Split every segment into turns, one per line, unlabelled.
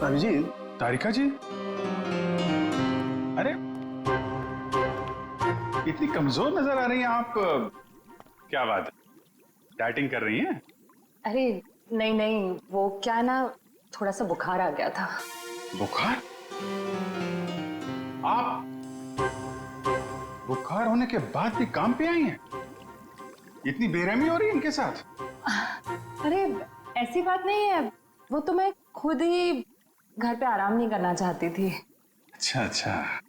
अभिजीत,
तारिका जी, अरे इतनी कमजोर नजर आ रही हैं आप। क्या बात है, डाइटिंग कर रही हैं?
अरे नहीं नहीं, वो क्या ना, थोड़ा सा बुखार आ गया था।
बुखार? आप बुखार होने के बाद भी काम पे आई हैं? इतनी बेरहमी हो रही है इनके साथ?
अरे ऐसी बात नहीं है, वो तो मैं खुद ही घर पे आराम नहीं करना चाहती थी।
अच्छा अच्छा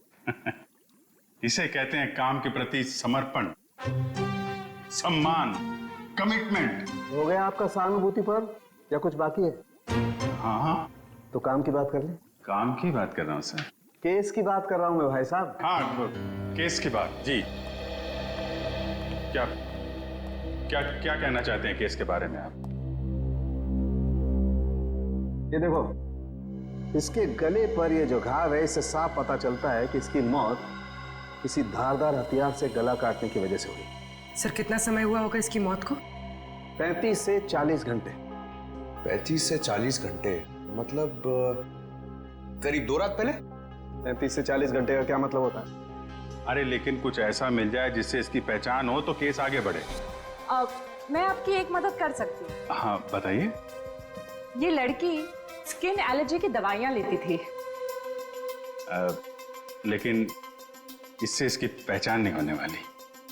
इसे कहते हैं काम के प्रति समर्पण, सम्मान, कमिटमेंट।
हो गया आपका सहानुभूति पर या कुछ बाकी है?
हाँ हाँ,
तो काम की बात कर ले।
काम की बात कर रहा हूँ सर।
केस की बात कर रहा हूँ मैं भाई साहब।
हाँ, केस की बात जी। क्या क्या क्या कहना चाहते हैं केस के बारे में आप?
ये देखो, इसके गले पर ये जो घाव है, इससे साफ पता चलता है कि इसकी मौत किसी धारदार हथियार से गला काटने की वजह से हुई।
सर कितना समय हुआ होगा इसकी मौत को?
35 से 40 घंटे।
35 से 40 घंटे मतलब करीब 2 रात पहले।
35 से 40 घंटे का क्या मतलब होता है?
अरे लेकिन कुछ ऐसा मिल जाए जिससे इसकी पहचान हो तो केस आगे बढ़े।
मैं आपकी एक मदद कर सकती हूँ।
हाँ बताइए।
ये लड़की स्किन एलर्जी की दवाइयाँ लेती थी।
लेकिन इससे इसकी पहचान नहीं होने वाली।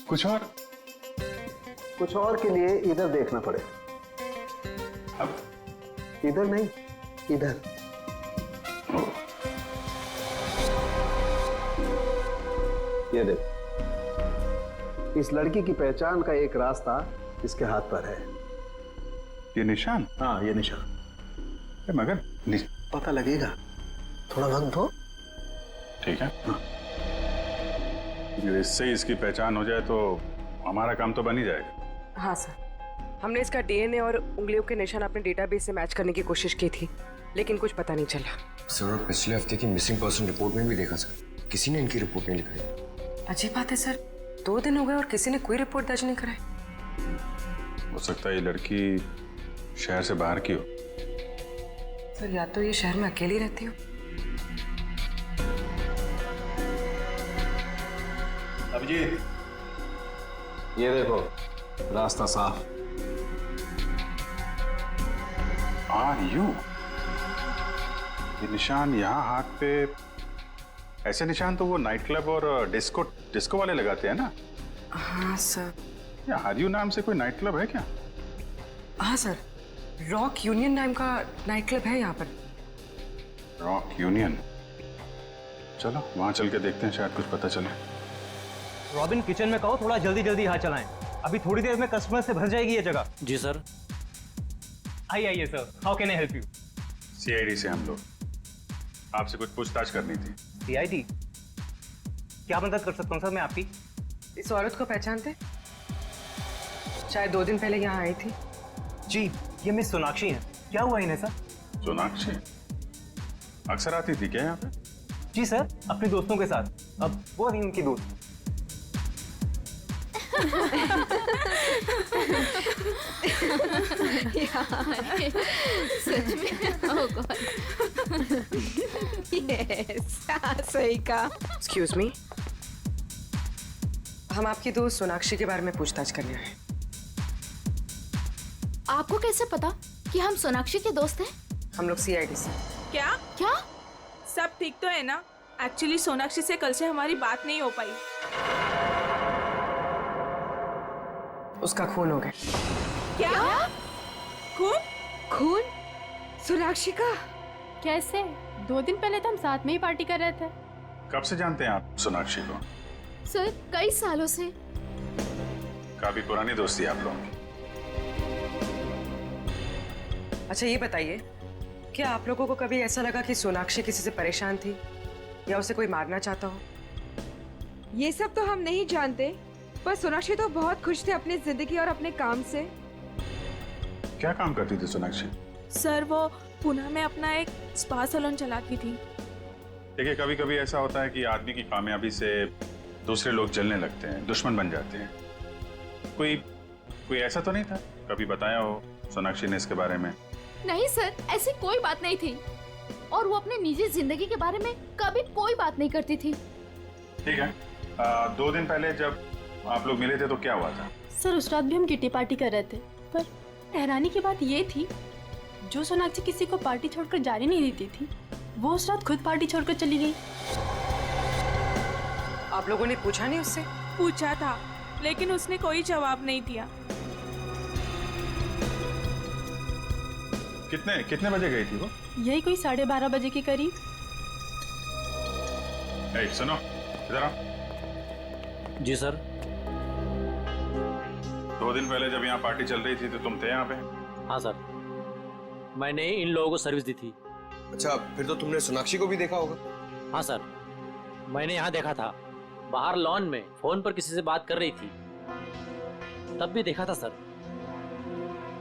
कुछ और
के लिए इधर देखना पड़ेगा।
अब
इधर नहीं, इधर। ये देख, इस लड़की की पहचान का एक रास्ता इसके हाथ पर है।
ये निशान?
हाँ, ये निशान।
मगर
पता लगेगा, थोड़ा वक्त दो।
ठीक है। हाँ। इससे इसकी पहचान हो जाए तो हमारा काम तो बन ही जाएगा।
हाँ सर, हमने इसका डीएनए और उंगलियों के निशान अपने डेटाबेस से मैच करने की कोशिश की थी, लेकिन कुछ पता नहीं चला।
सर पिछले हफ्ते की मिसिंग पर्सन रिपोर्ट में भी देखा सर, किसी ने इनकी रिपोर्ट नहीं लिखाई।
अजीब बात है सर, 2 दिन हो गए और किसी ने कोई रिपोर्ट दर्ज नहीं कराई।
हो सकता है ये लड़की शहर से बाहर की हो।
सर या तो ये शहर में अकेली रहती हो।
अभिजीत,
ये देखो, रास्ता साफ।
Are you? ये निशान यहाँ हाथ पे, ऐसे निशान तो वो नाइट क्लब और डिस्को वाले लगाते हैं ना?
हाँ सर।
या आर यू नाम से कोई नाइट क्लब है क्या?
हाँ सर, रॉक यूनियन नाम का नाइट क्लब है यहाँ पर।
Rock union? चलो वहां चल के देखते हैं, शायद कुछ पता चले।
रॉबिन, किचन में कहो थोड़ा जल्दी जल्दी यहाँ चलाएं, अभी थोड़ी देर में कस्टमर से भर जाएगी ये जगह।
जी सर।
आइए sir, how can I help you?
CID से हम लोग, आपसे कुछ पूछताछ करनी थी।
सीआईडी? क्या मदद कर सकता हूँ सर मैं आपकी?
इस औरत को पहचानते? शायद 2 दिन पहले यहाँ आई थी।
जी, ये मिस सोनाक्षी हैं। क्या हुआ इन्हें सर?
सोनाक्षी अक्सर आती थी क्या यहाँ पे?
जी सर, अपने दोस्तों के साथ। अब वो अभी उनकी दोस्त।
सच में? ओह गॉड। यस, सही कहा।
एक्सक्यूज मी, हम आपकी दोस्त सोनाक्षी के बारे में पूछताछ करने आए।
आपको कैसे पता कि हम सोनाक्षी के दोस्त हैं?
हम लोग सीआईडी से।
क्या
क्या?
सब ठीक तो है ना? एक्चुअली सोनाक्षी से कल से हमारी बात नहीं हो पाई।
उसका खून हो गया।
क्या? खून?
खून? सोनाक्षी का? कैसे? 2 दिन पहले तो हम साथ में ही पार्टी कर रहे थे।
कब से जानते हैं आप सोनाक्षी को?
सर, कई सालों से।
काफी पुरानी दोस्ती है आप लोगों की।
अच्छा ये बताइए, क्या आप लोगों को कभी ऐसा लगा कि सोनाक्षी किसी से परेशान थी या उसे कोई मारना चाहता हो?
ये सब तो हम नहीं जानते, पर सोनाक्षी तो बहुत खुश थे अपनी जिंदगी और अपने काम से।
क्या काम करती थी सोनाक्षी?
सर वो पुणे में अपना एक स्पा सैलून चलाती थी।
देखिए कभी कभी ऐसा होता है कि आदमी की कामयाबी से दूसरे लोग जलने लगते हैं, दुश्मन बन जाते हैं। कोई ऐसा तो नहीं था? कभी बताया हो सोनाक्षी ने इसके बारे में?
नहीं सर, ऐसी कोई बात नहीं थी। और वो अपने निजी जिंदगी के बारे में कभी कोई बात नहीं करती थी।
ठीक है, 2 दिन पहले जब आप लोग मिले थे तो क्या हुआ था?
सर उस रात भी हम किटी पार्टी कर रहे थे, पर हैरानी की बात ये थी जो सोनाक्षी किसी को पार्टी छोड़कर जाने नहीं देती थी, वो उस रात खुद पार्टी छोड़कर चली गई।
आप लोगों ने पूछा नहीं उससे?
पूछा था लेकिन उसने कोई जवाब नहीं दिया।
कितने बजे गई थी वो?
यही कोई 12:30 बजे के करीब।
ए, सुनो इधर आओ।
जी सर।
2 दिन पहले जब यहाँ पार्टी चल रही थी तो तुम थे यहाँ पे?
हाँ सर, मैंने इन लोगों को सर्विस दी थी।
अच्छा, फिर तो तुमने सोनाक्षी को भी देखा होगा।
हाँ सर, मैंने यहाँ देखा था, बाहर लॉन में फोन पर किसी से बात कर रही थी, तब भी देखा था सर।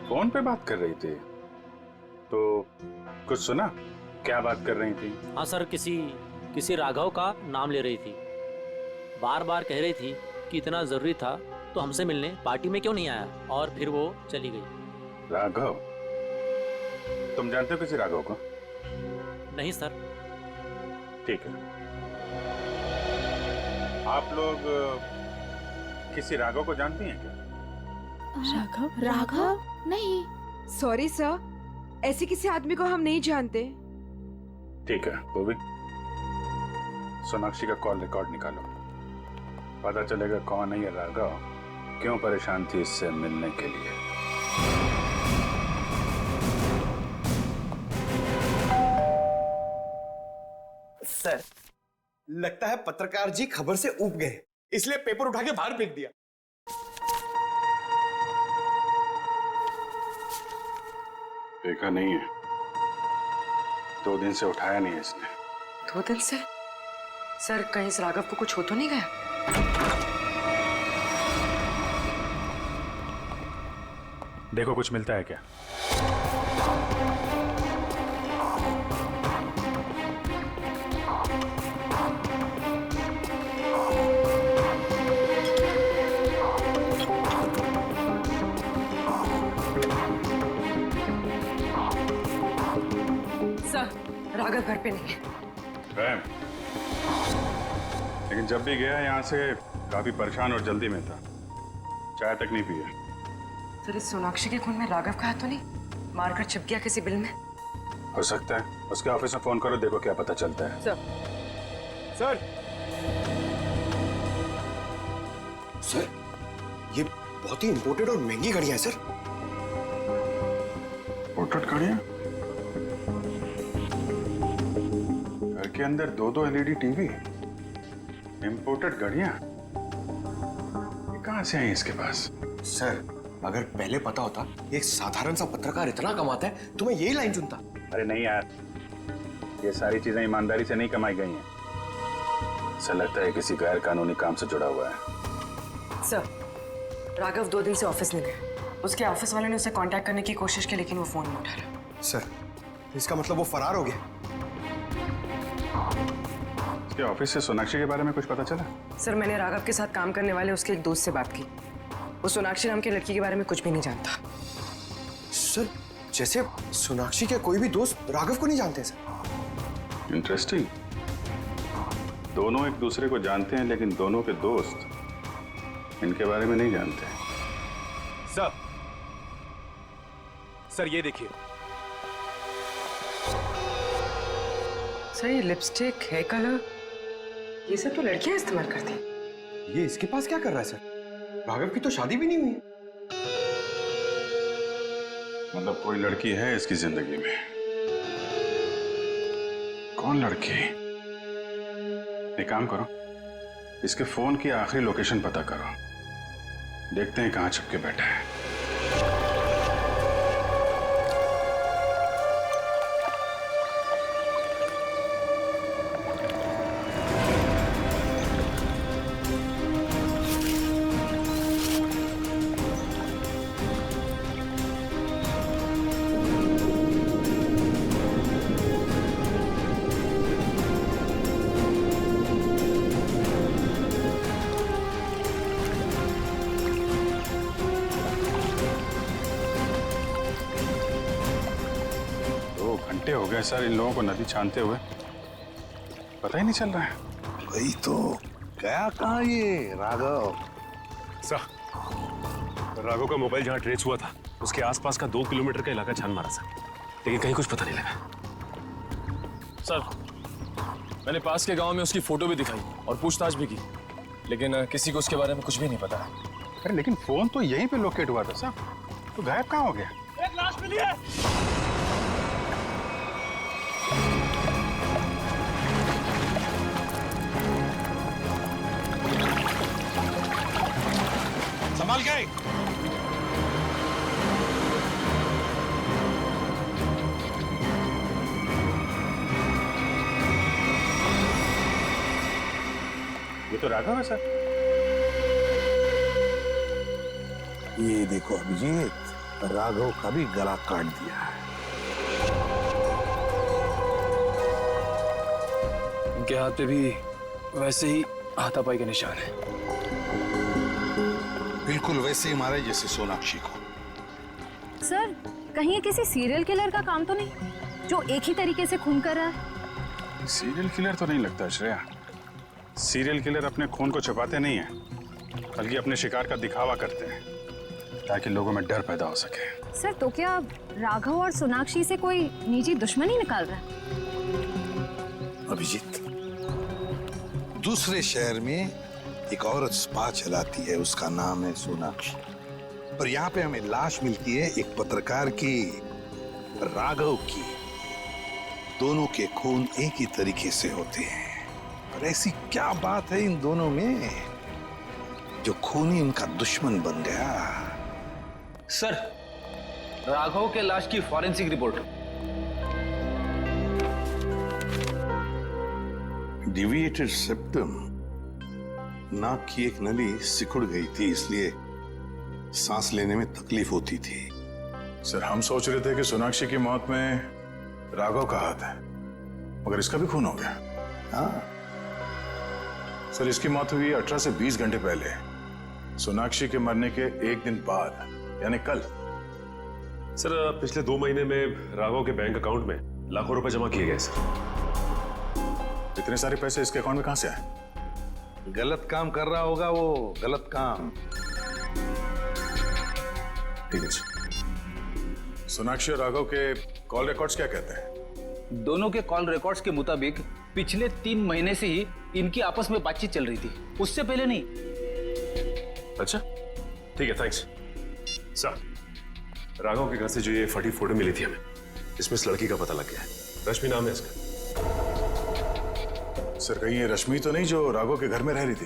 फोन पे बात कर रही थी तो कुछ सुना? क्या बात कर रही थी?
हाँ सर, किसी राघव का नाम ले रही थी, बार बार कह रही थी कि इतना जरूरी था तो हमसे मिलने पार्टी में क्यों नहीं आया, और फिर वो चली गई।
राघव? तुम जानते हो किसी राघव को?
नहीं सर।
ठीक है, आप लोग किसी राघव को जानती हैं क्या?
राघव? नहीं।
सॉरी सर, ऐसे किसी आदमी को हम नहीं जानते।
ठीक है, वो भी सोनाक्षी का कॉल रिकॉर्ड निकालो, पता चलेगा कौन है ये राघव, क्यों परेशान थी इससे मिलने के लिए।
सर, लगता है पत्रकार जी खबर से ऊब गए, इसलिए पेपर उठा के बाहर फेंक दिया।
देखा नहीं है, 2 दिन से उठाया नहीं है इसने।
2 दिन से? सर कहीं इस राघव को कुछ हो तो नहीं गया?
देखो कुछ मिलता है क्या?
सर राघव घर पे नहीं है।
लेकिन जब भी गया यहाँ से काफी परेशान और जल्दी में था, चाय तक नहीं पिया।
सर इस सोनाक्षी के खून में राघव का हाथ तो नहीं? मारकर छिप गया किसी बिल में?
हो सकता है, उसके ऑफिस में फोन करो, देखो क्या पता चलता है।
सर, सर ये बहुत ही इंपोर्टेड और महंगी घड़ियां हैं सर।
पोर्ट्रेट घड़ियां? घर के अंदर 2-2 LED टीवी, इंपोर्टेड घड़ियां, ये कहां से आई इसके पास?
सर, अगर पहले पता होता एक साधारण सा पत्रकार इतना कमाता है तो मैं यही लाइन चुनता।
अरे नहीं यार, ये सारी चीजें ईमानदारी से नहीं कमाई गई हैं। ऐसा लगता है किसी गैर कानूनी काम से जुड़ा हुआ है।
सर राघव 2 दिन से ऑफिस नहीं गया, उसके ऑफिस वाले ने उसे कांटेक्ट करने की कोशिश की लेकिन वो फोन नहीं उठा रहा।
सर, इसका मतलब वो फरार हो गया।
उसके ऑफिस से सोनाक्षी के बारे में कुछ पता चला?
सर मैंने राघव के साथ काम करने वाले उसके एक दोस्त से बात की, वो सोनाक्षी नाम की लड़की के बारे में कुछ भी नहीं जानता।
सर, जैसे सोनाक्षी के कोई भी दोस्त राघव को नहीं जानते सर।
इंटरेस्टिंग, दोनों एक दूसरे को जानते हैं लेकिन दोनों के दोस्त इनके बारे में नहीं जानते।
सर ये देखिए।
सर ये लिपस्टिक, हेयर कलर, ये सब तो लड़कियां इस्तेमाल करती हैं।
ये इसके पास क्या कर रहा है सर? राघव की तो शादी भी नहीं हुई है।
मतलब कोई लड़की है इसकी जिंदगी में। कौन लड़की? एक काम करो, इसके फोन की आखिरी लोकेशन पता करो, देखते हैं कहां छुप के बैठा है। घंटे हो गए सर इन लोगों को नदी छानते हुए, पता ही नहीं चल रहा है।
वही तो, गया कहाँ ये राघव?
सर, राघव का मोबाइल जहाँ ट्रेस हुआ था उसके आसपास का 2 किलोमीटर का इलाका छान मारा सर, लेकिन कहीं कुछ पता नहीं लगा।
सर, मैंने पास के गांव में उसकी फोटो भी दिखाई और पूछताछ भी की, लेकिन किसी को उसके बारे में कुछ भी नहीं पता।
अरे लेकिन फोन तो यहीं पे लोकेट हुआ था सर, तो गायब कहाँ हो गया?
एक लाश मिली है।
संभाल के।
ये तो राघव है सर।
ये देखो अभिजीत, राघव का भी गला काट दिया है।
इनके हाथ पे भी वैसे ही हाथापाई के निशान है।
बिल्कुल वैसे ही मारे जैसे सोनाक्षी को।
सर, कहीं ये किसी सीरियल किलर का काम तो नहीं जो एक ही तरीके से खून कर रहा है?
सीरियल किलर तो नहीं लगता श्रेया। सीरियल किलर अपने खून को छुपाते नहीं हैं, बल्कि अपने शिकार का दिखावा करते हैं ताकि लोगों में डर पैदा हो सके।
सर, तो क्या राघव और सोनाक्षी से कोई निजी दुश्मनी निकाल रहा है?
अभिजीत, दूसरे शहर में एक औरत स्पा चलाती है, उसका नाम है सोनाक्षी। पर यहाँ पे हमें लाश मिलती है एक पत्रकार की, राघव की। दोनों के खून एक ही तरीके से होते हैं, पर ऐसी क्या बात है इन दोनों में जो खूनी इनका दुश्मन बन गया?
सर, राघव के लाश की फॉरेंसिक रिपोर्ट।
डिविएटेड सेप्टम, नाक की एक नली सिकुड़ गई थी, इसलिए सांस लेने में तकलीफ होती थी।
सर, हम सोच रहे थे कि सोनाक्षी की मौत में राघव का हाथ है, मगर इसका भी खून हो गया।
हाँ
सर, इसकी मौत हुई 18 से 20 घंटे पहले, सोनाक्षी के मरने के एक दिन बाद, यानी कल।
सर, पिछले 2 महीने में राघव के बैंक अकाउंट में लाखों रुपए जमा किए गए सर।
इतने सारे पैसे इसके अकाउंट में कहां से आए?
गलत काम कर रहा होगा वो, गलत काम।
ठीक है जी। सोनाक्षी और राघव के कॉल रिकॉर्ड्स क्या कहते हैं?
दोनों के कॉल रिकॉर्ड्स के मुताबिक पिछले 3 महीने से ही इनकी आपस में बातचीत चल रही थी, उससे पहले नहीं।
अच्छा, ठीक है, थैंक्स। सर, राघव के घर से जो ये फटी फोटो मिली थी हमें, इसमें इस लड़की का पता लग गया है। रश्मि नाम है इसका।
सर, कहीं ये रश्मि तो नहीं जो राघव के घर में रह रही थी?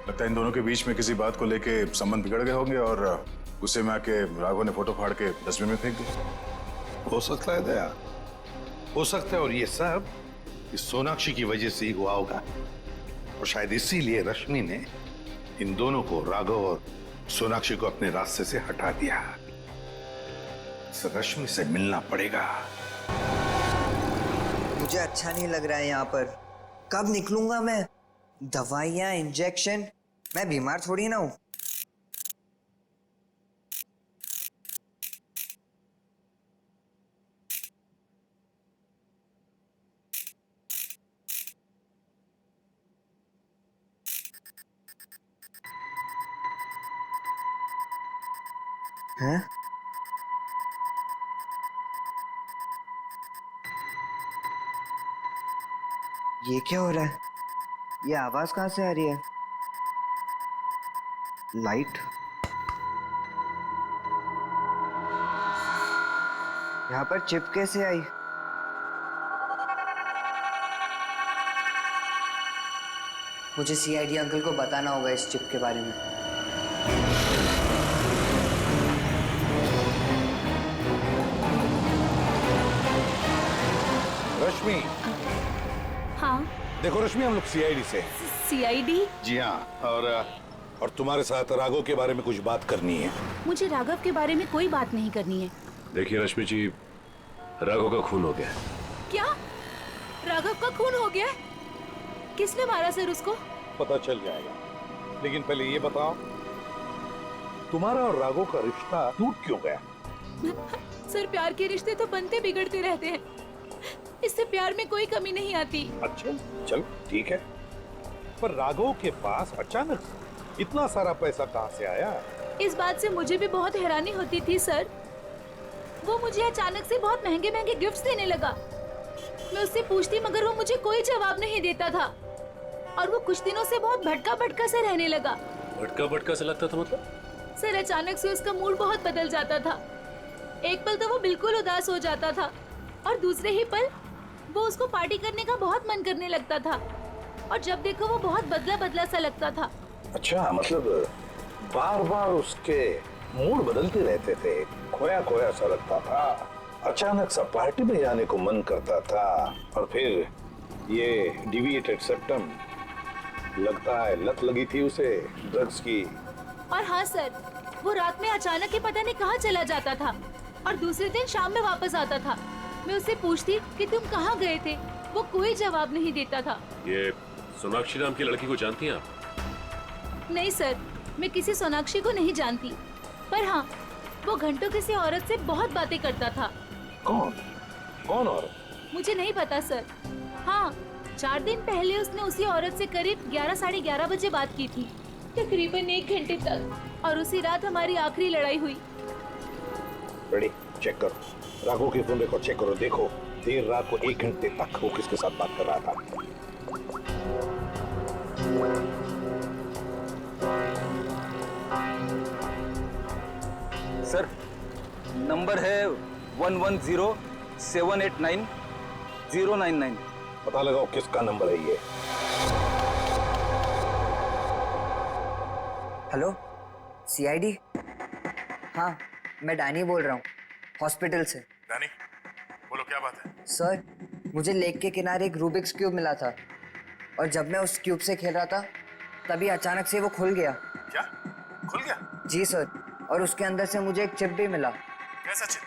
लगता है इन दोनों के बीच में किसी बात को लेके संबंध बिगड़ गए होंगे और गुस्से में आके राघव ने फोटो फाड़ के डस्टबिन में फेंक दिया।
हो सकता है दया, हो सकता है। और ये सब इस सोनाक्षी की वजह से ही हुआ होगा, और शायद इसीलिए रश्मि ने इन दोनों को, राघव और सोनाक्षी को, अपने रास्ते से हटा दिया। इस रश्मि से मिलना पड़ेगा।
मुझे अच्छा नहीं लग रहा है यहाँ पर। कब निकलूंगा मैं? दवाइयाँ, इंजेक्शन, मैं बीमार थोड़ी ना हूँ। हैं? ये क्या हो रहा है? ये आवाज कहाँ से आ रही है? लाइट? यहाँ पर चिप कैसे आई? मुझे सीआईडी अंकल को बताना होगा इस चिप के बारे में।
रश्मि।
हाँ।
देखो रश्मि, हम लोग सीआईडी से।
सीआईडी?
जी हाँ, और तुम्हारे साथ राघव के बारे में कुछ बात करनी है।
मुझे राघव के बारे में कोई बात नहीं करनी है।
देखिए रश्मि जी, राघव का खून हो गया।
क्या? राघव का खून हो गया? किसने मारा सर उसको?
पता चल जाएगा, लेकिन पहले ये बताओ, तुम्हारा और राघव का रिश्ता टूट क्यों गया?
सर प्यार के रिश्ते तो बनते बिगड़ते रहते हैं, इससे प्यार में कोई कमी नहीं आती।
अच्छा चल ठीक है, पर राघव के पास अचानक इतना सारा पैसा कहाँ से आया?
इस बात से मुझे भी बहुत हैरानी होती थी सर। वो मुझे अचानक से बहुत महंगे महंगे गिफ्ट्स देने लगा। मैं उससे पूछती मगर वो मुझे कोई जवाब नहीं देता था और वो कुछ दिनों से बहुत भटका भटका सा रहने लगा।
भटका भटका से लगता था मतलब?
सर अचानक से उसका मूड बहुत बदल जाता था। एक पल तो वो बिल्कुल उदास हो जाता था और दूसरे ही पल वो उसको पार्टी करने का बहुत मन करने लगता था और जब देखो वो बहुत बदला बदला सा लगता था।
अच्छा, मतलब बार बार उसके मूड बदलते रहते थे, खोया खोया सा लगता था, अचानक सा पार्टी में जाने को मन करता था और फिर ये डिविएटेड सेप्टम, लगता है लत लगी थी उसे ड्रग्स की।
और हाँ सर, वो रात में अचानक ही पता नहीं कहाँ चला जाता था और दूसरे दिन शाम में वापस आता था। मैं उससे पूछती कि तुम कहाँ गए थे, वो कोई जवाब नहीं देता था।
ये सोनाक्षी नाम की लड़की को जानती हैं आप?
नहीं सर, मैं किसी सोनाक्षी को नहीं जानती, पर हाँ वो घंटों किसी औरत से बहुत बातें करता था।
कौन कौन औरत?
मुझे नहीं पता सर। हाँ, 4 दिन पहले उसने उसी औरत से करीब 11 साढ़े 11 बजे बात की थी, तकरीबन 1 घंटे तक, और उसी रात हमारी आखिरी लड़ाई हुई।
रेडी, चेक करो राघव के फोन रिकॉर्ड चेक करो, देखो देर रात को 1 घंटे तक वो किसके साथ बात कर रहा था।
सर नंबर है 110789
पता लगाओ किसका नंबर है ये।
Hello CID? हाँ मैं डैनी बोल रहा हूँ, हॉस्पिटल से।
डैनी बोलो, क्या बात है?
सर मुझे लेक के किनारे एक रूबिक्स क्यूब मिला था और जब मैं उस क्यूब से खेल रहा था तभी अचानक से वो खुल गया।
क्या खुल गया?
जी सर, और उसके अंदर से मुझे एक चिप भी मिला।
कैसा चिप?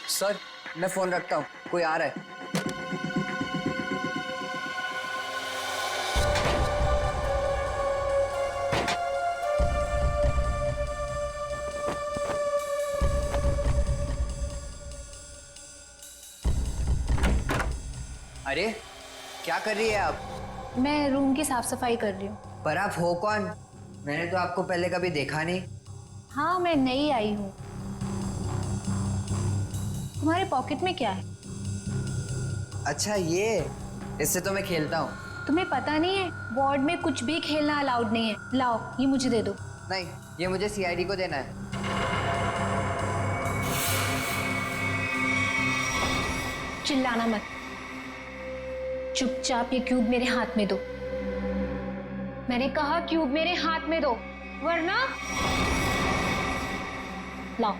सर मैं फोन रखता हूँ, कोई आ रहा है। अरे क्या कर रही है आप?
मैं रूम की साफ सफाई कर रही हूँ।
पर आप हो कौन? मैंने तो आपको पहले कभी देखा नहीं।
हाँ मैं नई आई हूँ। तुम्हारे पॉकेट में क्या है?
अच्छा ये, इससे तो मैं खेलता हूँ।
तुम्हें पता नहीं है वार्ड में कुछ भी खेलना अलाउड नहीं है। लाओ ये मुझे दे दो।
नहीं, ये मुझे सीआईडी को देना है।
चिल्लाना मत, चुपचाप ये क्यूब मेरे हाथ में दो। मैंने कहा क्यूब मेरे हाथ में दो, वरना लाओ।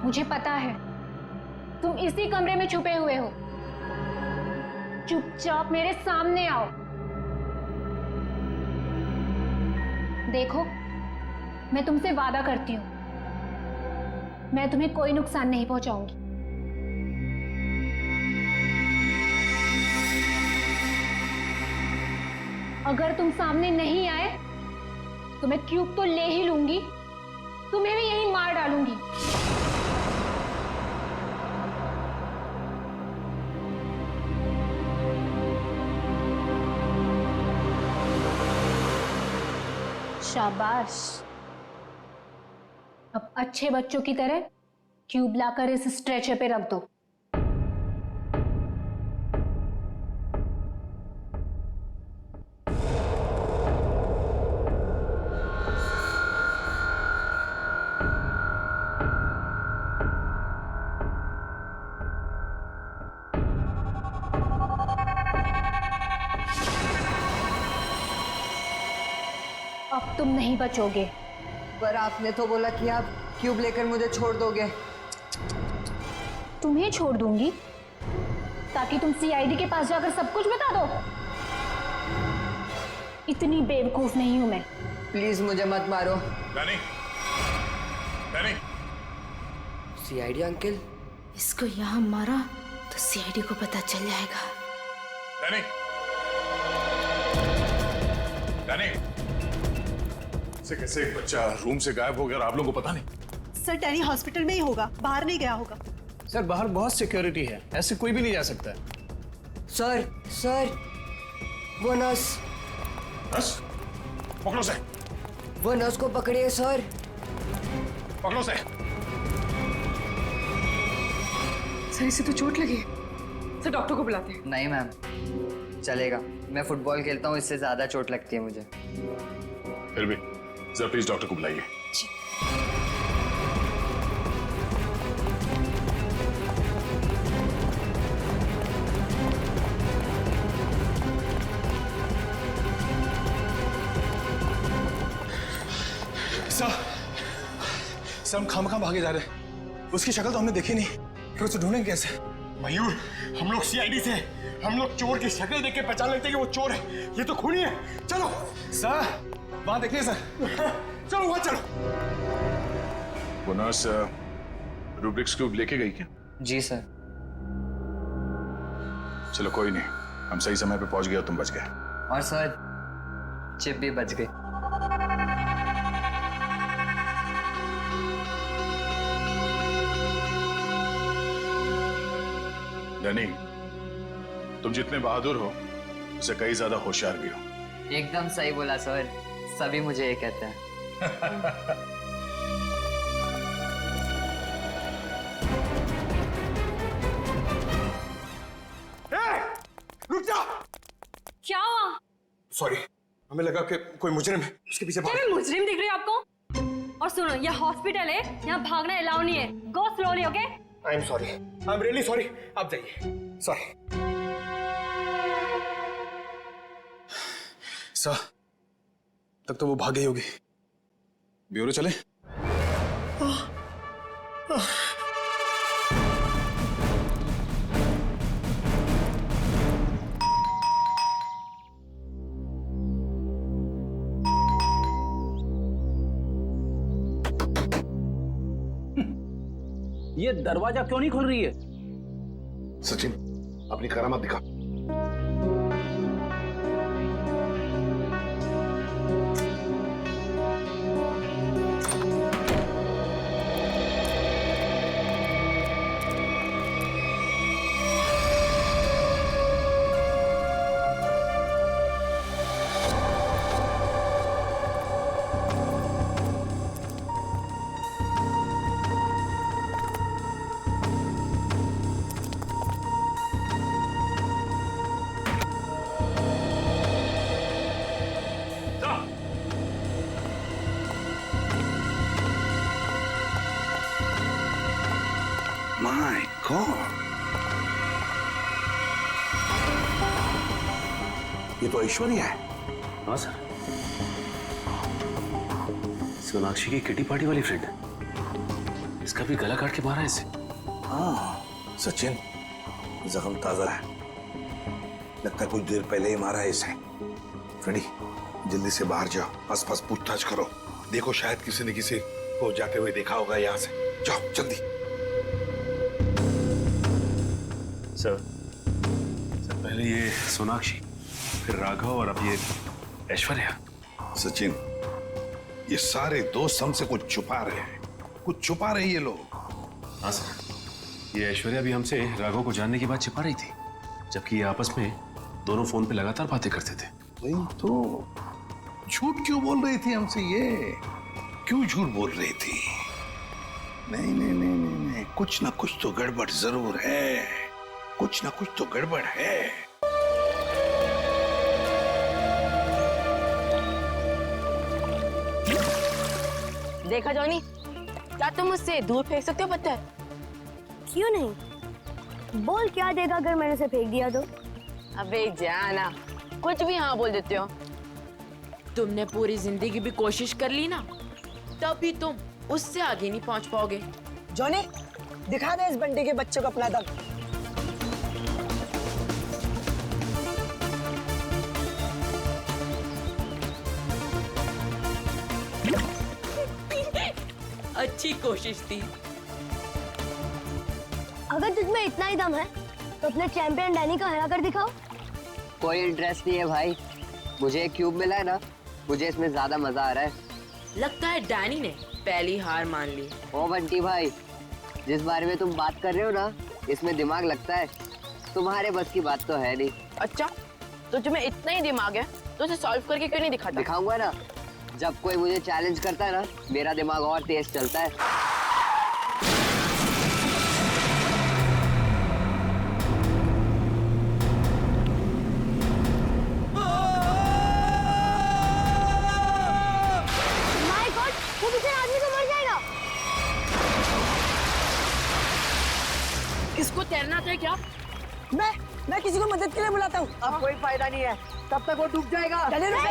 मुझे पता है तुम इसी कमरे में छुपे हुए हो। चुपचाप मेरे सामने आओ। देखो मैं तुमसे वादा करती हूँ, मैं तुम्हें कोई नुकसान नहीं पहुंचाऊंगी। अगर तुम सामने नहीं आए तो मैं क्यूब तो ले ही लूंगी, तुम्हें भी यहीं मार डालूंगी। शाबाश। अब अच्छे बच्चों की तरह क्यूब लाकर इस स्ट्रेचर पे रख दो। अब तुम नहीं बचोगे।
पर आपने तो बोला कि आप क्यूब लेकर मुझे छोड़ दोगे।
तुम्हें छोड़ दूंगी ताकि तुम सीआईडी के पास जाकर सब कुछ बता दो। इतनी बेवकूफ नहीं हूं मैं।
प्लीज मुझे मत मारो।
Danny, Danny.
CID uncle?
इसको यहाँ मारा तो सीआईडी को पता चल जाएगा।
Danny, Danny. से कैसे एक बच्चा रूम से गायब हो गया और आप लोगों को पता नहीं?
सर डैनी हॉस्पिटल में ही होगा, बाहर नहीं गया होगा।
सर बाहर बहुत सिक्योरिटी है, ऐसे कोई भी नहीं जा सकता।
सर वो नर्स।
नर्स? पकड़ो से।
वो नर्स को पकड़िए सर।
पकड़ो से।
सर इसे तो चोट लगी। सर डॉक्टर को बुलाते हैं।
नहीं मैम, चलेगा। मैं फुटबॉल खेलता हूँ, इससे ज्यादा चोट लगती है मुझे।
फिर भी जरा प्लीज डॉक्टर को बुलाइए।
सर हम खामखा भागे जा रहे हैं। उसकी शक्ल तो हमने देखी नहीं, फिर उसे ढूंढेंगे कैसे?
मयूर, हम लोग सीआईडी से, हम लोग चोर की शक्ल देख के पहचान लेते हैं कि वो चोर है। ये तो खूनी है। चलो
सर, वहां देखिए सर।
चलो वहां चलो।
वो नर्स रूब्रिक्स क्यूब लेके गई क्या?
जी सर।
चलो कोई नहीं, हम सही समय पे पहुंच गए और तुम बच गए।
और सर चिप भी बच गई।
डैनी, तुम जितने बहादुर हो उससे कई ज्यादा होशियार भी हो।
एकदम सही बोला सर, सभी मुझे ये कहते हैं।
रुक जा।
क्या हुआ?
सॉरी, हमें लगा कि कोई मुजरिम है, उसके पीछे भाग।
क्या मैं मुजरिम दिख रही हूँ आपको? और सुनो, ये हॉस्पिटल है, यहाँ भागना अलाउ नहीं है। गो slowly, okay?
I am sorry, I am really sorry. आप जाइए। सॉरी
सर, तब तो वो भाग गई होगी। ब्यूरो चले?
ये दरवाजा क्यों नहीं खुल रही है?
सचिन, अपनी करामत दिखा। My God! ये तो ऐश्वर्या है।
हाँ सर, सोनाक्षी की किटी पार्टी वाली फ्रेंड है। इसका भी गला काट के मारा है इसे।
हाँ सचिन, जख्म ताजा है, लगता है कुछ देर पहले ही मारा है इसे। फ्रेंडी, जल्दी से बाहर जाओ, आसपास पूछताछ करो, देखो शायद किसी ने किसी को जाते हुए देखा होगा यहाँ से। जाओ जल्दी।
सर, पहले ये सोनाक्षी, फिर राघव और अब ये ऐश्वर्या?
सचिन, ये सारे दोस्त हमसे कुछ छुपा रहे हैं, कुछ छुपा रहे ये लोग।
हाँ सर, ये ऐश्वर्या भी हमसे राघव को जानने की बात छिपा रही थी, जबकि ये आपस में दोनों फोन पे लगातार बातें करते थे।
वही तो, झूठ क्यों बोल रही थी हमसे ये? क्यों झूठ बोल रही थी? नहीं नहीं नहीं नहीं नहीं, कुछ ना कुछ तो गड़बड़ जरूर है, कुछ ना कुछ तो गड़बड़ है।
देखा जॉनी, क्या तुम मुझसे दूर फेंक सकते हो पत्थर?
क्यों नहीं? बोल क्या देगा अगर मैंने उसे फेंक दिया तो?
अबे जाना, कुछ भी हाँ बोल देते हो।
तुमने पूरी जिंदगी भी कोशिश कर ली ना, तब भी तुम उससे आगे नहीं पहुंच पाओगे।
जॉनी, दिखा दे इस बंटी के बच्चे को अपना दम।
अच्छी कोशिश थी।
अगर तुझमें इतना ही दम है तो अपने चैंपियन डैनी को हरा कर दिखाओ।
कोई इंटरेस्ट नहीं है भाई, मुझे एक क्यूब मिला है ना, मुझे इसमें ज्यादा मजा आ रहा है।
लगता है डैनी ने पहली हार मान ली।
ओ बंटी भाई, जिस बारे में तुम बात कर रहे हो ना, इसमें दिमाग लगता है, तुम्हारे बस की बात तो है नहीं।
अच्छा, तो तुम्हें इतना ही दिमाग है तो उसे सॉल्व करके क्यों नहीं दिखाता?
दिखाऊंगा ना, जब कोई मुझे चैलेंज करता है ना, मेरा दिमाग और तेज चलता है।
माय गॉड, वो बेचारा आदमी तो मर जाएगा।
इसको तैरना आता है क्या?
मैं किसी को मदद के लिए बुलाता हूँ।
अब कोई फायदा नहीं है, तब तक वो डूब जाएगा।
डैनी, नहीं।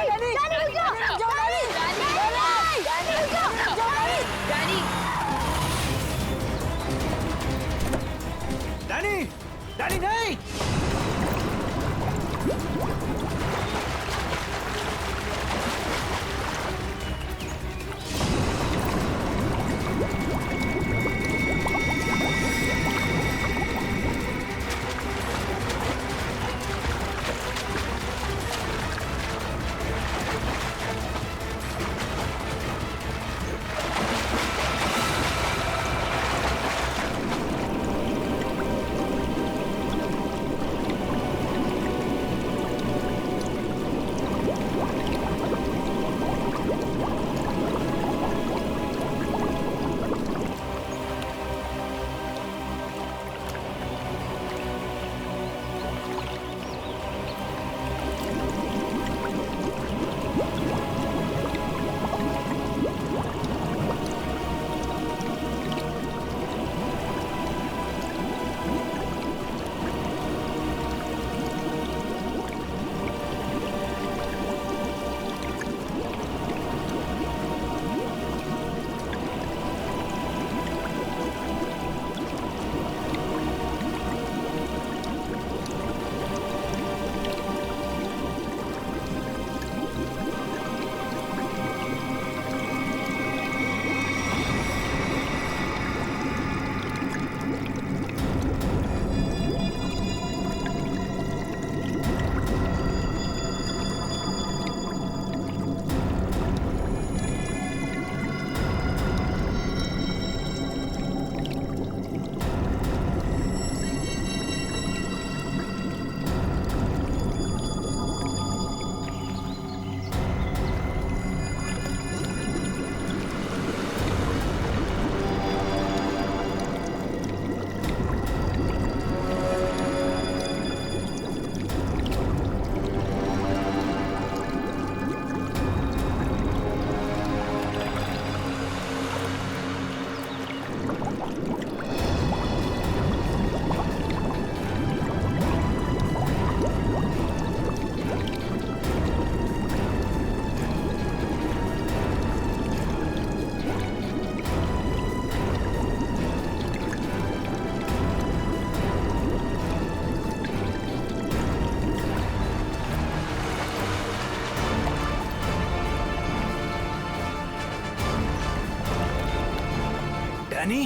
Danny,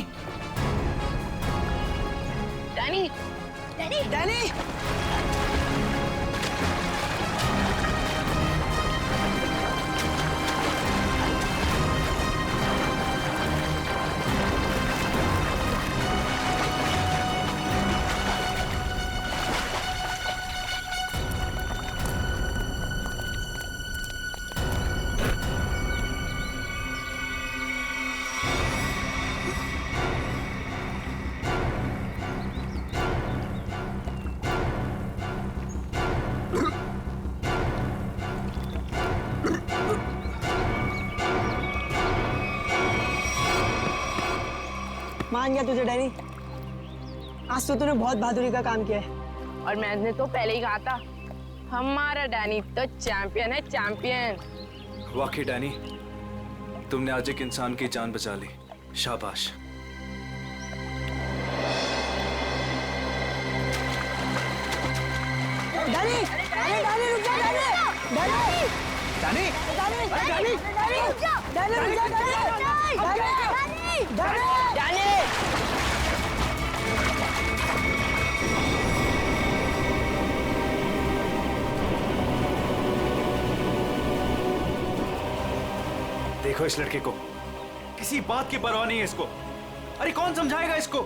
Danny,
Danny, Danny. मान गया तुझे डैनी, आज तो तूने बहुत बहादुरी का काम किया है।
और मैंने तो पहले ही कहा था, हमारा डैनी तो चैंपियन है, चैंपियन।
वाकई डैनी, तुमने आज एक इंसान की जान बचा ली, शाबाश।
डैनी, अरे डैनी रुक जा, Danny, Danny,
Danny,
Danny, Danny, रुक जा, डैनी, रुक जा, डैनी, डैनी,
देखो इस लड़के को, किसी बात की परवाह नहीं है इसको। अरे कौन समझाएगा इसको?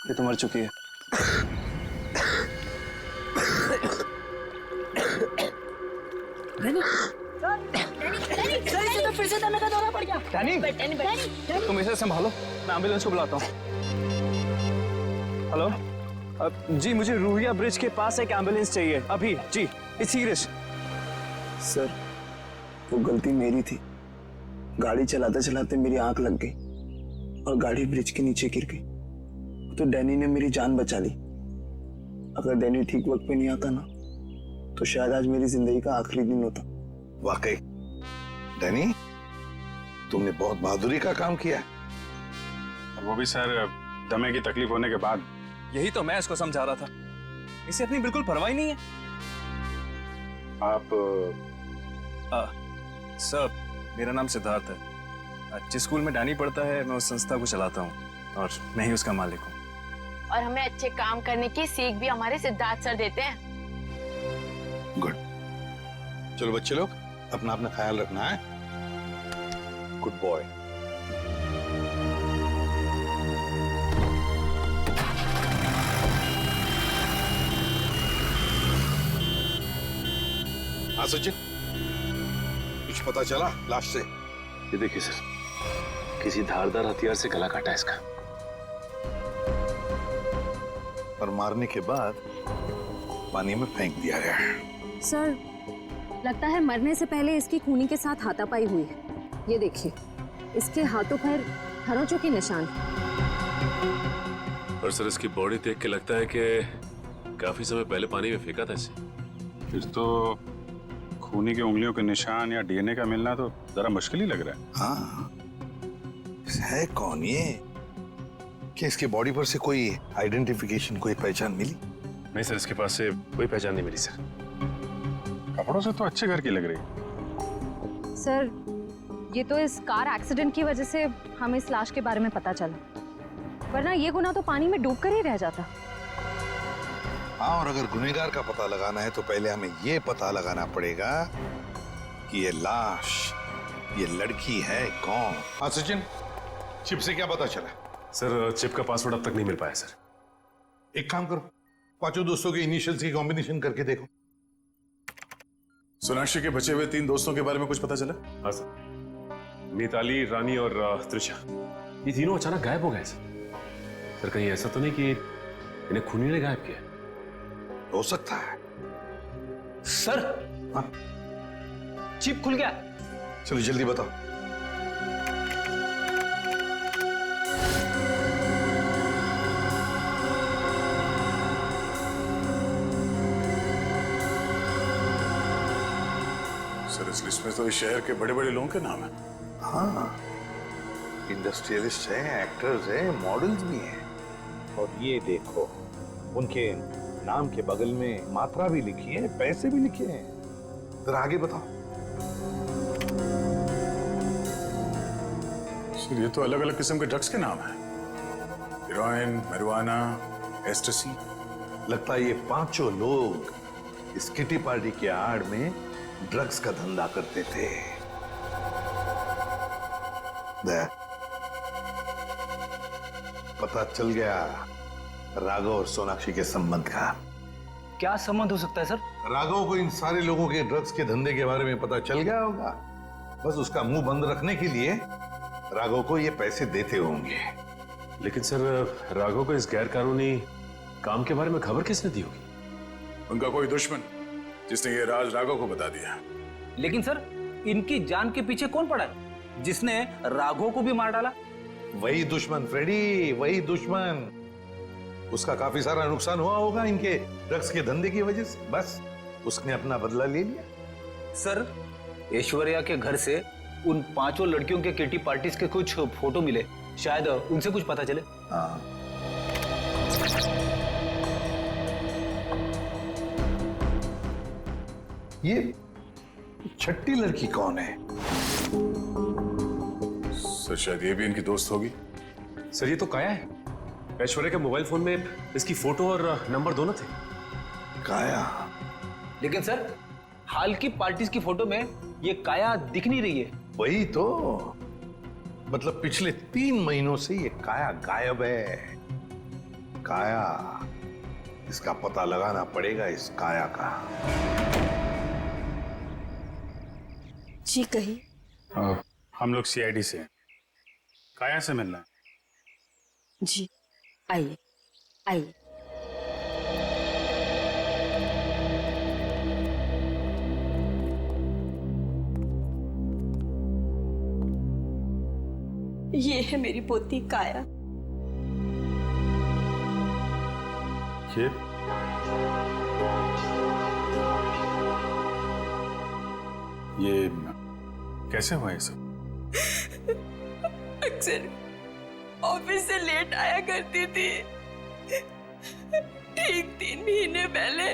ये तो मर चुकी है।
तो फिर से दमे का दौरा पड़ गया।
डैनी, तुम इसे संभालो, मैं एम्बुलेंस को बुलाता हूँ। हेलो, जी मुझे रूहिया ब्रिज के पास एक एम्बुलेंस चाहिए अभी। जी, इट्स सीरियस।
सर, वो गलती मेरी थी। गाड़ी चलाते चलाते मेरी आंख लग गई और गाड़ी ब्रिज के नीचे गिर गई, तो डैनी ने मेरी जान बचा ली। अगर डैनी ठीक वक्त पे नहीं आता ना, तो शायद आज मेरी जिंदगी का आखिरी दिन होता।
वाकई डैनी, तुमने बहुत बहादुरी का काम किया।
और वो भी सर दमे की तकलीफ होने के बाद।
यही तो मैं इसको समझा रहा था, इसे अपनी बिल्कुल परवाह ही नहीं है।
आप
सर, मेरा नाम सिद्धार्थ है। जिस स्कूल में डैनी पढ़ता है, मैं उस संस्था को चलाता हूँ और मैं ही उसका मालिक हूँ।
और हमें अच्छे काम करने की सीख भी हमारे सिद्धार्थ सर देते हैं।
गुड। चलो बच्चे लोग, अपना अपना ख्याल रखना है। Good boy. हाँ सचिन, कुछ पता चला लाश से?
ये देखिए सर, किसी धारदार हथियार से गला काटा है इसका।
और मारने के बाद पानी में फेंक दिया गया है।
सर, लगता है मरने से पहले इसकी खूनी के साथ हाथापाई हुई है। ये देखिए, इसके हाथों पर खरोंचों के निशान।
और सर, इसकी बॉडी देख के लगता है कि काफी समय पहले पानी में फेंका था इसे।
फिर तो खूनी की उंगलियों के निशान या डीएनए का मिलना तो जरा मुश्किल ही लग रहा है।
हाँ, है कौन ये? क्या इसके बॉडी पर से कोई आइडेंटिफिकेशन, कोई पहचान मिली?
नहीं सर, इसके पास से कोई पहचान नहीं मिली सर।
कपड़ों से तो अच्छे घर की लग रही।
सर, ये तो इस कार एक्सीडेंट की वजह से हमें इस लाश के बारे में पता चला, वरना ये गुनाह तो पानी में डूबकर ही रह जाता।
हाँ, और अगर गुनहगार का पता लगाना है तो पहले हमें ये पता लगाना पड़ेगा कि ये लाश, ये लड़की है कौन। हाँ सचिन, चिप से क्या पता चला?
सर, चिप का पासवर्ड अब तक नहीं मिल पाया सर।
एक काम करो, पांचों दोस्तों के इनिशियल्स की कॉम्बिनेशन करके देखो।
सोनाक्षी के बचे हुए 3 दोस्तों के बारे में कुछ पता चला?
हाँ सर, मिताली, रानी और त्रिशा, ये तीनों अचानक गायब हो गए सर। कहीं ऐसा तो नहीं कि इन्हें खूनी ने गायब किया?
हो सकता है
सर।
हाँ?
चिप खुल गया।
चलो जल्दी बताओ।
सर इस लिस्ट में तो इस शहर के बड़े बड़े लोगों के नाम है।
हाँ, इंडस्ट्रियलिस्ट हैं, एक्टर्स हैं, मॉडल्स भी हैं।
और ये देखो, उनके नाम के बगल में मात्रा भी लिखी है, पैसे भी लिखे हैं।
जरा आगे बताओ।
सर ये तो अलग अलग किस्म के ड्रग्स के नाम हैं। Heroin, marijuana, एस्टेसी।
लगता है ये पांचों लोग इस किटी पार्टी के आड़ में ड्रग्स का धंधा करते थे। पता चल गया राघव और सोनाक्षी के संबंध का।
क्या संबंध हो सकता है सर?
राघव को इन सारे लोगों के ड्रग्स के धंधे के बारे में पता चल गया होगा। बस उसका मुंह बंद रखने के लिए राघव को ये पैसे देते होंगे।
लेकिन सर, राघव को इस गैर कानूनी काम के बारे में खबर किसने दी होगी?
उनका कोई दुश्मन जिसने ये राज राघव को बता दिया।
लेकिन सर, इनकी जान के पीछे कौन पड़ा है जिसने राघव को भी मार डाला?
वही दुश्मन फ्रेडी, वही दुश्मन। उसका काफी सारा नुकसान हुआ होगा इनके ड्रग्स के धंधे की वजह से। बस उसने अपना बदला ले लिया।
सर, ऐश्वर्या के घर से उन 5 लड़कियों के किटी पार्टीज के कुछ फोटो मिले, शायद उनसे कुछ पता चले।
हाँ। ये छठी लड़की कौन है?
सर शायद ये भी इनकी दोस्त होगी।
सर ये तो काया है। ऐश्वर्या के मोबाइल फोन में इसकी फोटो और नंबर दोनों थे।
काया?
लेकिन सर, हाल की पार्टीज की फोटो में ये काया दिख नहीं रही है।
वही तो, मतलब पिछले 3 महीनों से ये काया गायब है। काया, इसका पता लगाना पड़ेगा, इस काया का।
जी कही।
हम लोग सीआईडी से हैं। काया से मिलना है।
जी आइए आइए। ये है मेरी पोती काया।
ये कैसे हुआ ये सब?
अक्सर ऑफिस से लेट आया करती थी। ठीक 3 महीने पहले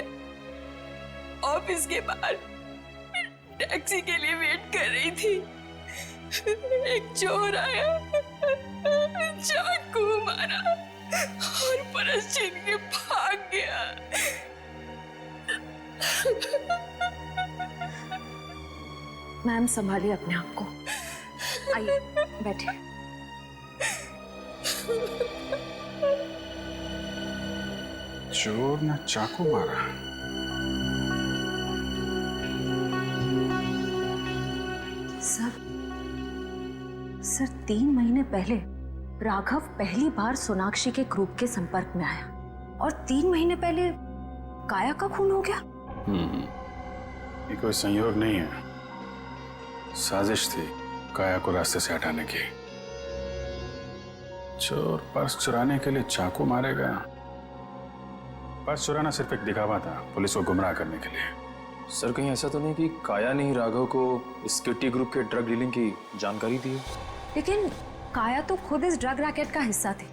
ऑफिस के बाहर टैक्सी के लिए वेट कर रही थी। एक चोर आया, चाकू मारा और परस छीन के भाग गया।
मैम संभालिए अपने आप को। आइए बैठिए।
चोर ने चाकू मारा।
सर 3 महीने पहले राघव पहली बार सोनाक्षी के ग्रुप के संपर्क में आया और 3 महीने पहले काया का खून हो गया।
ये कोई संयोग नहीं है, साजिश थी काया को रास्ते से हटाने की। चोर पर्स चुराने के लिए चाकू मारेगा। पर्स चुराना सिर्फ एक दिखावा था, पुलिस को गुमराह करने के लिए।
सर कहीं ऐसा तो नहीं कि काया ने ही राघव को इस किटी ग्रुप के ड्रग डीलिंग की जानकारी दी है?
लेकिन काया तो खुद इस ड्रग रैकेट का हिस्सा थी,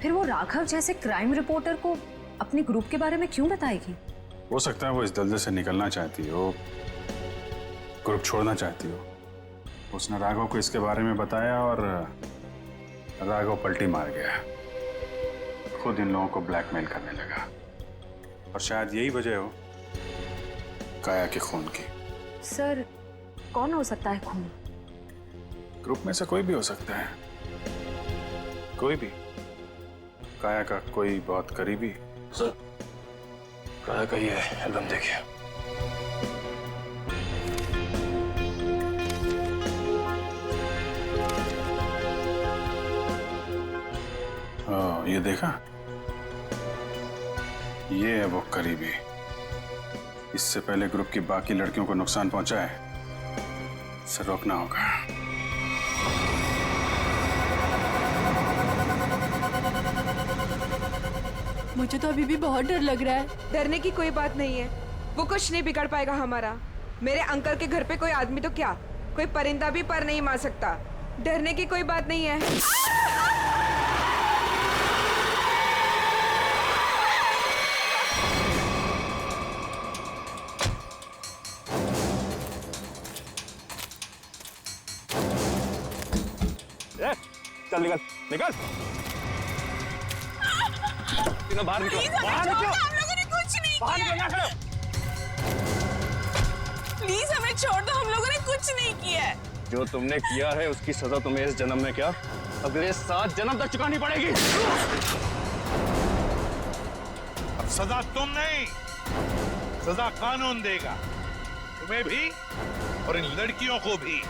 फिर वो राघव जैसे क्राइम रिपोर्टर को अपने ग्रुप के बारे में क्यों बताएगी?
हो सकता है वो इस दलदल से निकलना चाहती हो, ग्रुप छोड़ना चाहती हो। उसने राघव को इसके बारे में बताया और राघव पलटी मार गया, खुद इन लोगों को ब्लैकमेल करने लगा। और शायद यही वजह हो काया के खून की।
सर कौन हो सकता है खून?
ग्रुप में से कोई भी हो सकता है, कोई भी। काया का कोई बहुत करीबी।
सर काया का ये एल्बम देखिए।
ये देखा, ये है वो करीबी। इससे पहले ग्रुप की बाकी लड़कियों को नुकसान पहुंचाए, इसे रोकना होगा।
मुझे तो अभी भी बहुत डर लग रहा है।
डरने की कोई बात नहीं है, वो कुछ नहीं बिगाड़ पाएगा हमारा। मेरे अंकल के घर पे कोई आदमी तो क्या, कोई परिंदा भी पर नहीं मार सकता। डरने की कोई बात नहीं है।
चल निकल निकल, तीनों बाहर निकलो, बाहर निकलो।
हम लोगों ने कुछ नहीं
बाहर
किया।
निकल, ना
प्लीज हमें छोड़ दो, हम लोगों ने कुछ नहीं किया है।
जो तुमने किया है उसकी सजा तुम्हें इस जन्म में क्या, अगले 7 जन्म तक चुकानी पड़ेगी।
अब सजा तुम नहीं, सजा कानून देगा, तुम्हें भी और इन लड़कियों को भी।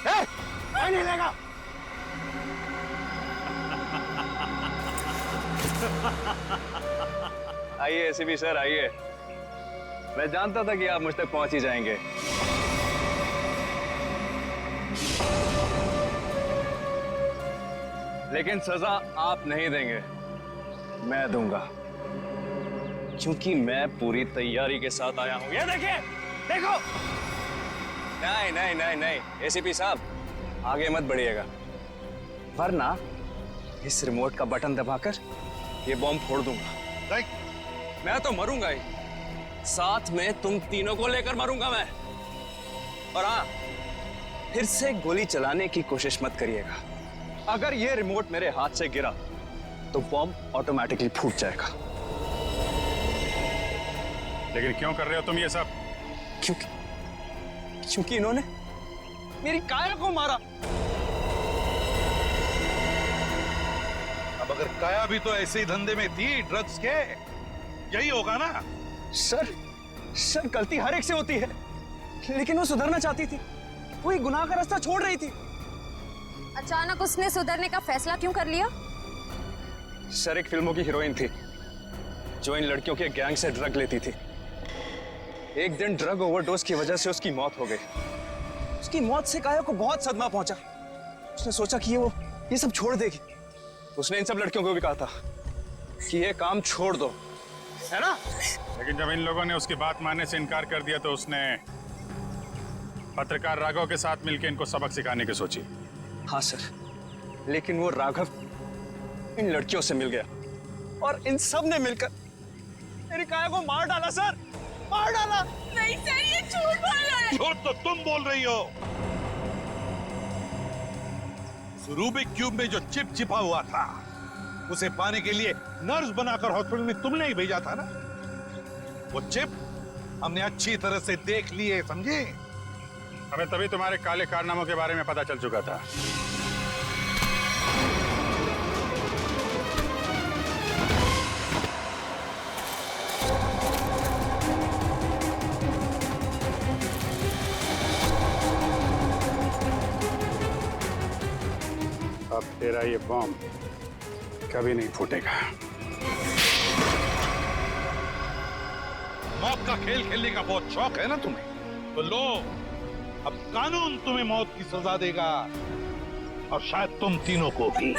नहीं लेगा। आइए एसीपी सर, आइए। मैं जानता था कि आप मुझ तक पहुंच ही जाएंगे। लेकिन सजा आप नहीं देंगे, मैं दूंगा, क्योंकि मैं पूरी तैयारी के साथ आया हूं। ये देखिए, देखो। नहीं नहीं नहीं नहीं, एसीपी साहब आगे मत बढ़िएगा, वरना इस रिमोट का बटन दबाकर ये बॉम्ब फोड़ दूंगा। मैं तो मरूंगा ही, साथ में तुम तीनों को लेकर मरूंगा मैं। और हाँ, फिर से गोली चलाने की कोशिश मत करिएगा। अगर ये रिमोट मेरे हाथ से गिरा तो बॉम्ब ऑटोमेटिकली फूट जाएगा।
लेकिन क्यों कर रहे हो तुम ये सब?
क्योंकि इन्होंने मेरी काया को मारा।
अब अगर काया भी तो ऐसे ही धंधे में थी, ड्रग्स के, यही होगा ना?
सर गलती हर एक से होती है, लेकिन वो सुधरना चाहती थी, वो एक गुनाह का रास्ता छोड़ रही थी।
अचानक उसने सुधरने का फैसला क्यों कर लिया?
सर एक फिल्मों की हीरोइन थी जो इन लड़कियों के गैंग से ड्रग लेती थी। एक दिन ड्रग ओवरडोज की वजह से उसकी मौत हो गई। उसकी मौत से काया को बहुत सदमा पहुंचा। उसने सोचा कि ये सब छोड़ देगी। उसने इन सब लड़कियों को भी कहा था कि ये काम छोड़ दो, है ना?
लेकिन जब इन लोगों ने उसकी बात मानने से इनकार कर दिया तो उसने पत्रकार राघव के साथ मिलकर इनको सबक सिखाने की सोची।
हाँ सर, लेकिन वो राघव इन लड़कियों से मिल गया और इन सब ने मिलकर मेरी काया को मार डाला सर, मार डाला।
नहीं सर, ये झूठ बोल रहा है।
झूठ तो तुम बोल रही हो। रूबिक क्यूब में जो चिप छिपा हुआ था, उसे पाने के लिए नर्स बनाकर हॉस्पिटल में तुमने ही भेजा था ना? वो चिप हमने अच्छी तरह से देख ली है, समझे?
हमें तभी तुम्हारे काले कारनामों के बारे में पता चल चुका था। अब तेरा ये बॉम्ब कभी नहीं फूटेगा।
मौत का खेल खेलने का बहुत शौक है ना तुम्हें? तो लो, अब कानून तुम्हें मौत की सजा देगा, और शायद तुम तीनों को भी।